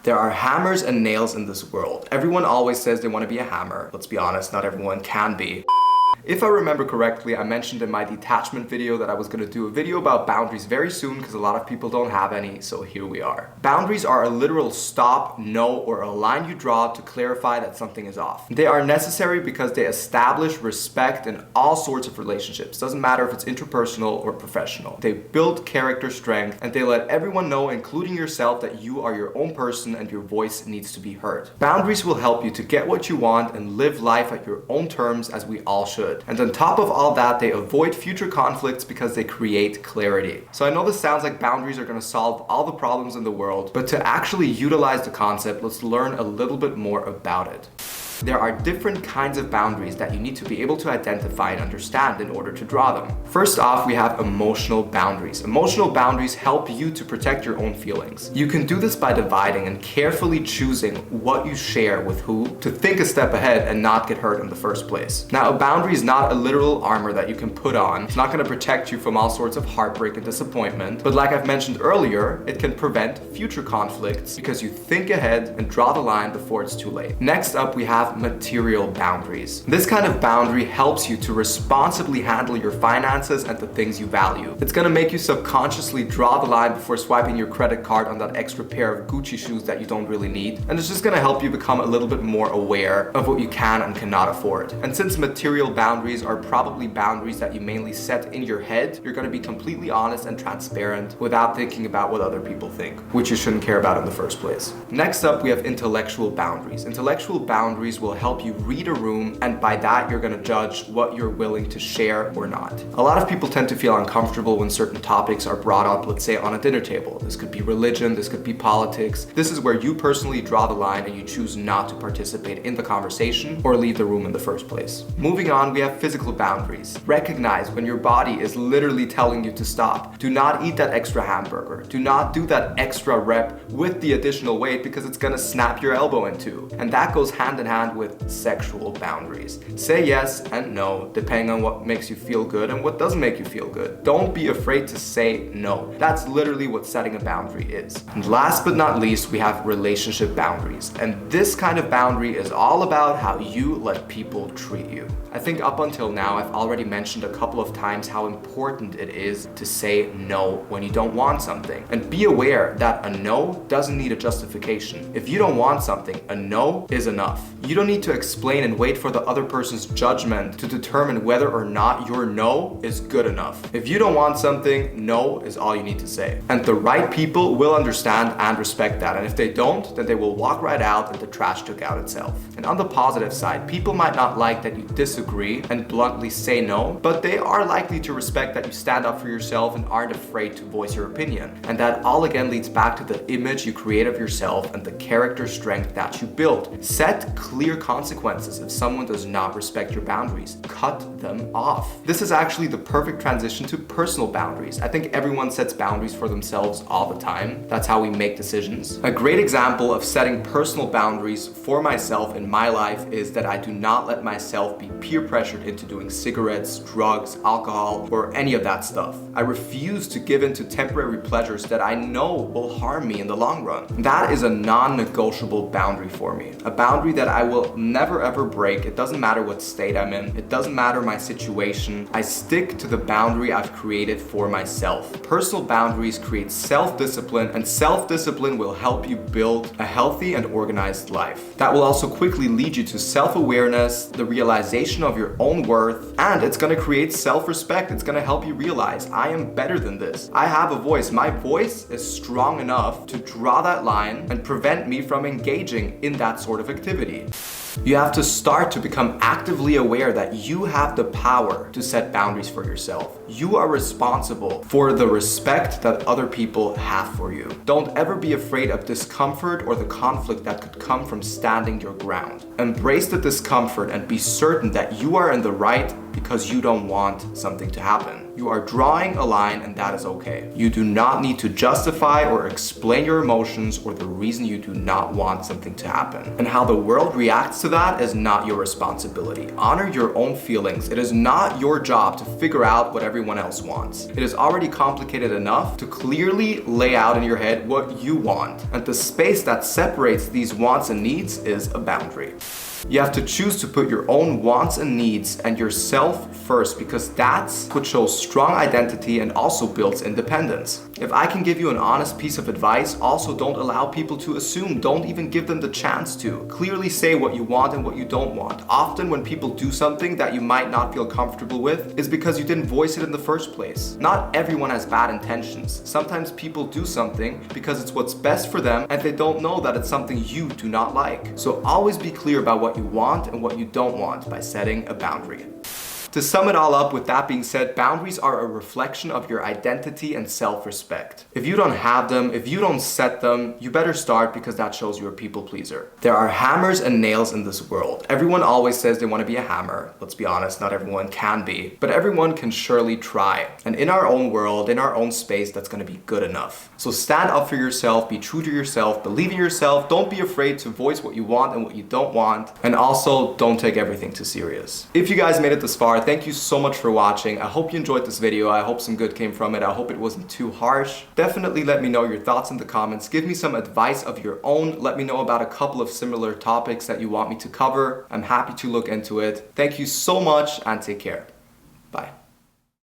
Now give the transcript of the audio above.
There are hammers and nails in this world. Everyone always says they want to be a hammer. Let's be honest, not everyone can be. If I remember correctly, I mentioned in my detachment video that I was going to do a video about boundaries very soon because a lot of people don't have any, so here we are. Boundaries are a literal stop, no, or a line you draw to clarify that something is off. They are necessary because they establish respect in all sorts of relationships. Doesn't matter if it's interpersonal or professional. They build character strength and they let everyone know, including yourself, that you are your own person and your voice needs to be heard. Boundaries will help you to get what you want and live life at your own terms, as we all should. And on top of all that, they avoid future conflicts because they create clarity. So I know this sounds like boundaries are going to solve all the problems in the world, but to actually utilize the concept, let's learn a little bit more about it. There are different kinds of boundaries that you need to be able to identify and understand in order to draw them. First off, we have emotional boundaries. Emotional boundaries help you to protect your own feelings. You can do this by dividing and carefully choosing what you share with who to think a step ahead and not get hurt in the first place. Now, a boundary is not a literal armor that you can put on. It's not going to protect you from all sorts of heartbreak and disappointment. But like I've mentioned earlier, it can prevent future conflicts because you think ahead and draw the line before it's too late. Next up, we have material boundaries. This kind of boundary helps you to responsibly handle your finances and the things you value. It's going to make you subconsciously draw the line before swiping your credit card on that extra pair of Gucci shoes that you don't really need. And it's just going to help you become a little bit more aware of what you can and cannot afford. And since material boundaries are probably boundaries that you mainly set in your head, you're going to be completely honest and transparent without thinking about what other people think, which you shouldn't care about in the first place. Next up, we have intellectual boundaries. Intellectual boundaries will help you read a room, and by that you're going to judge what you're willing to share or not. A lot of people tend to feel uncomfortable when certain topics are brought up, let's say on a dinner table. This could be religion, this could be politics. This is where you personally draw the line and you choose not to participate in the conversation or leave the room in the first place. Moving on, we have physical boundaries. Recognize when your body is literally telling you to stop. Do not eat that extra hamburger. Do not do that extra rep with the additional weight because it's going to snap your elbow in two. And that goes hand in hand with sexual boundaries. Say yes and no, depending on what makes you feel good and what doesn't make you feel good. Don't be afraid to say no. That's literally what setting a boundary is. And last but not least, we have relationship boundaries. And this kind of boundary is all about how you let people treat you. I think up until now, I've already mentioned a couple of times how important it is to say no when you don't want something. And be aware that a no doesn't need a justification. If you don't want something, a no is enough. You don't need to explain and wait for the other person's judgment to determine whether or not your no is good enough. If you don't want something, no is all you need to say. And the right people will understand and respect that. And if they don't, then they will walk right out and the trash took out itself. And on the positive side, people might not like that you disagree and bluntly say no, but they are likely to respect that you stand up for yourself and aren't afraid to voice your opinion. And that all again leads back to the image you create of yourself and the character strength that you build. Set clear consequences if someone does not respect your boundaries. Cut them off. This is actually the perfect transition to personal boundaries. I think everyone sets boundaries for themselves all the time. That's how we make decisions. A great example of setting personal boundaries for myself in my life is that I do not let myself be peer pressured into doing cigarettes, drugs, alcohol, or any of that stuff. I refuse to give in to temporary pleasures that I know will harm me in the long run. That is a non-negotiable boundary for me. A boundary that I will never ever break. It doesn't matter what state I'm in. It doesn't matter my situation. I stick to the boundary I've created for myself. Personal boundaries create self-discipline, and self-discipline will help you build a healthy and organized life. That will also quickly lead you to self-awareness, the realization of your own worth, and it's going to create self-respect. It's going to help you realize I am better than this. I have a voice. My voice is strong enough to draw that line and prevent me from engaging in that sort of activity. You have to start to become actively aware that you have the power to set boundaries for yourself. You are responsible for the respect that other people have for you. Don't ever be afraid of discomfort or the conflict that could come from standing your ground. Embrace the discomfort and be certain that you are in the right because you don't want something to happen. You are drawing a line and that is okay. You do not need to justify or explain your emotions or the reason you do not want something to happen. And how the world reacts to that is not your responsibility. Honor your own feelings. It is not your job to figure out what everyone else wants. It is already complicated enough to clearly lay out in your head what you want. And the space that separates these wants and needs is a boundary. You have to choose to put your own wants and needs and yourself first, because that's what shows strong identity and also builds independence. If I can give you an honest piece of advice, also don't allow people to assume. Don't even give them the chance to. Clearly say what you want and what you don't want. Often when people do something that you might not feel comfortable with, is because you didn't voice it in the first place. Not everyone has bad intentions. Sometimes people do something because it's what's best for them and they don't know that it's something you do not like. So always be clear about what you want and what you don't want by setting a boundary. To sum it all up, with that being said, boundaries are a reflection of your identity and self-respect. If you don't have them, if you don't set them, you better start, because that shows you're a people pleaser. There are hammers and nails in this world. Everyone always says they want to be a hammer. Let's be honest, not everyone can be, but everyone can surely try. And in our own world, in our own space, that's going to be good enough. So stand up for yourself, be true to yourself, believe in yourself, don't be afraid to voice what you want and what you don't want, and also don't take everything too serious. If you guys made it this far, thank you so much for watching. I hope you enjoyed this video. I hope some good came from it. I hope it wasn't too harsh. Definitely let me know your thoughts in the comments. Give me some advice of your own. Let me know about a couple of similar topics that you want me to cover. I'm happy to look into it. Thank you so much and take care.